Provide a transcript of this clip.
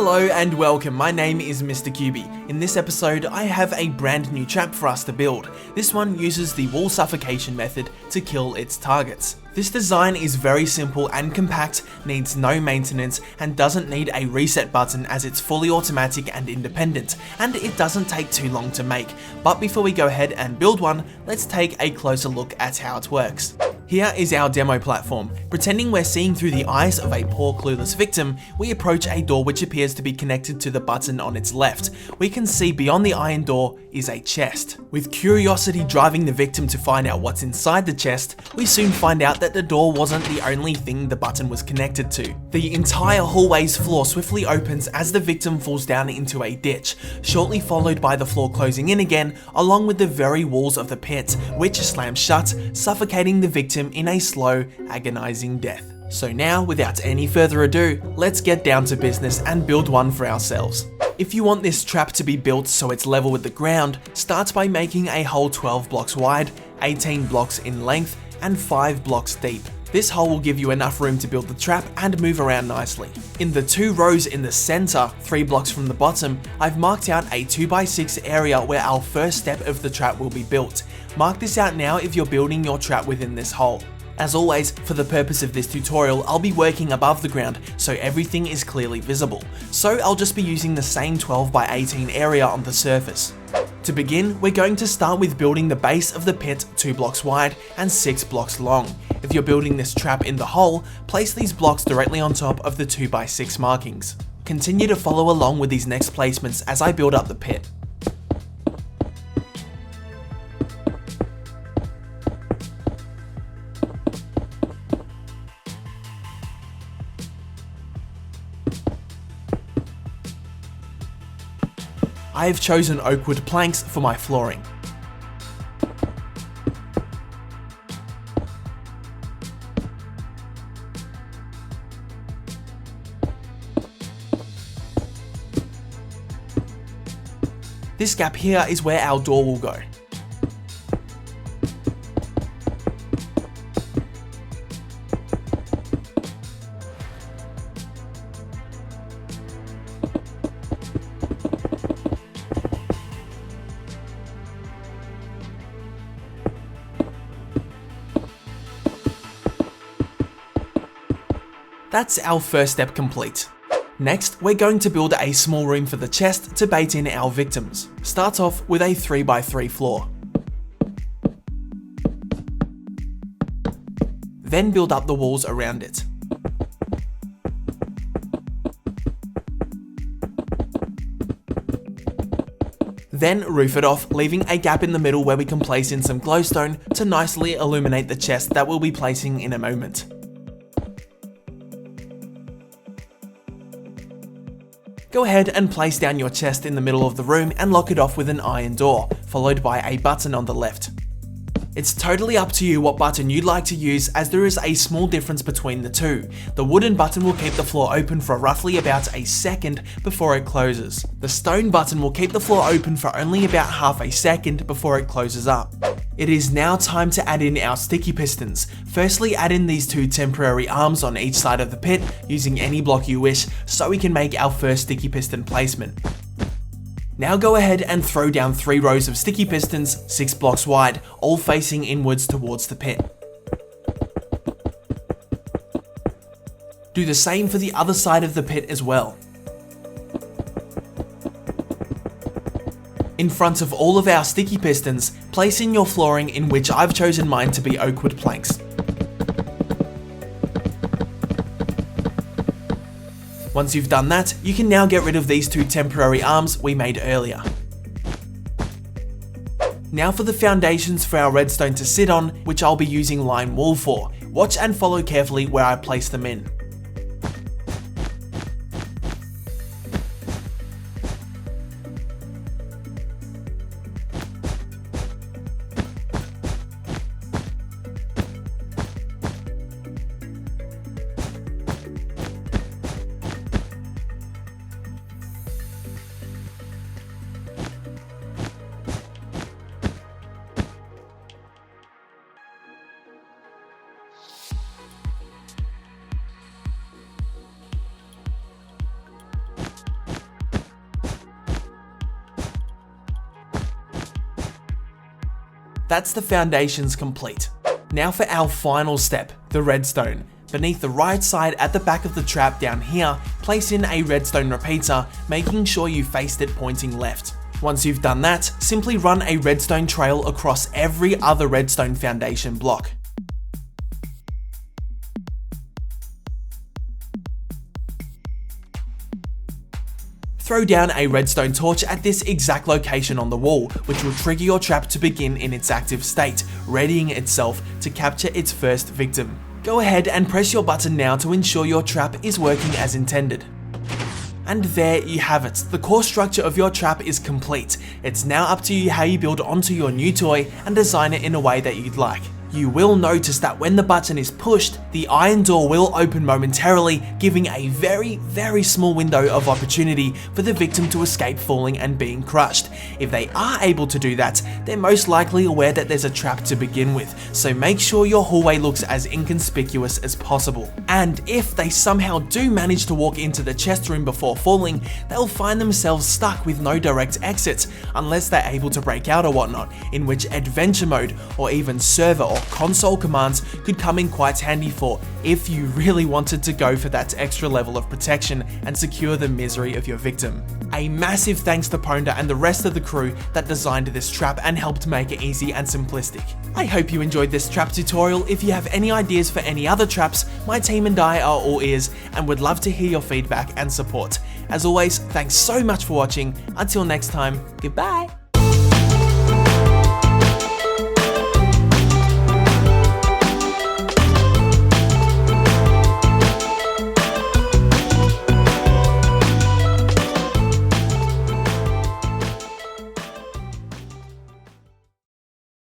Hello and welcome, my name is Mr. Cubey. In this episode, I have a brand new trap for us to build. This one uses the wall suffocation method to kill its targets. This design is very simple and compact, needs no maintenance, and doesn't need a reset button as it's fully automatic and independent, and it doesn't take too long to make. But before we go ahead and build one, let's take a closer look at how it works. Here is our demo platform. Pretending we're seeing through the eyes of a poor clueless victim, we approach a door which appears to be connected to the button on its left. We can see beyond the iron door is a chest. With curiosity driving the victim to find out what's inside the chest, we soon find out that the door wasn't the only thing the button was connected to. The entire hallway's floor swiftly opens as the victim falls down into a ditch, shortly followed by the floor closing in again, along with the very walls of the pit, which slam shut, suffocating the victim in a slow, agonizing death. So now, without any further ado, let's get down to business and build one for ourselves. If you want this trap to be built so it's level with the ground, start by making a hole 12 blocks wide, 18 blocks in length, and 5 blocks deep. This hole will give you enough room to build the trap and move around nicely. In the 2 rows in the center, 3 blocks from the bottom, I've marked out a 2x6 area where our first step of the trap will be built. Mark this out now if you're building your trap within this hole. As always, for the purpose of this tutorial, I'll be working above the ground so everything is clearly visible. So I'll just be using the same 12x18 area on the surface. To begin, we're going to start with building the base of the pit 2 blocks wide and 6 blocks long. If you're building this trap in the hole, place these blocks directly on top of the 2x6 markings. Continue to follow along with these next placements as I build up the pit. I have chosen oak wood planks for my flooring. This gap here is where our door will go. That's our first step complete. Next, we're going to build a small room for the chest to bait in our victims. Start off with a 3x3 floor. Then build up the walls around it. Then roof it off, leaving a gap in the middle where we can place in some glowstone to nicely illuminate the chest that we'll be placing in a moment. Go ahead and place down your chest in the middle of the room and lock it off with an iron door, followed by a button on the left. It's totally up to you what button you'd like to use, as there is a small difference between the two. The wooden button will keep the floor open for roughly about a second before it closes. The stone button will keep the floor open for only about half a second before it closes up. It is now time to add in our sticky pistons. Firstly, add in these 2 temporary arms on each side of the pit, using any block you wish, so we can make our first sticky piston placement. Now go ahead and throw down 3 rows of sticky pistons, 6 blocks wide, all facing inwards towards the pit. Do the same for the other side of the pit as well. In front of all of our sticky pistons, place in your flooring, in which I've chosen mine to be oak wood planks. Once you've done that, you can now get rid of these 2 temporary arms we made earlier. Now for the foundations for our redstone to sit on, which I'll be using lime wool for. Watch and follow carefully where I place them in. That's the foundations complete. Now for our final step, the redstone. Beneath the right side at the back of the trap down here, place in a redstone repeater, making sure you faced it pointing left. Once you've done that, simply run a redstone trail across every other redstone foundation block. Throw down a redstone torch at this exact location on the wall, which will trigger your trap to begin in its active state, readying itself to capture its first victim. Go ahead and press your button now to ensure your trap is working as intended. And there you have it, the core structure of your trap is complete. It's now up to you how you build onto your new toy and design it in a way that you'd like. You will notice that when the button is pushed, the iron door will open momentarily, giving a very small window of opportunity for the victim to escape falling and being crushed. If they are able to do that, they're most likely aware that there's a trap to begin with, so make sure your hallway looks as inconspicuous as possible. And if they somehow do manage to walk into the chest room before falling, they'll find themselves stuck with no direct exit, unless they're able to break out or whatnot, in which adventure mode or even server or console commands could come in quite handy for if you really wanted to go for that extra level of protection and secure the misery of your victim. A massive thanks to Ponda and the rest of the crew that designed this trap and helped make it easy and simplistic. I hope you enjoyed this trap tutorial. If you have any ideas for any other traps, my team and I are all ears and would love to hear your feedback and support. As always, thanks so much for watching. Until next time, goodbye!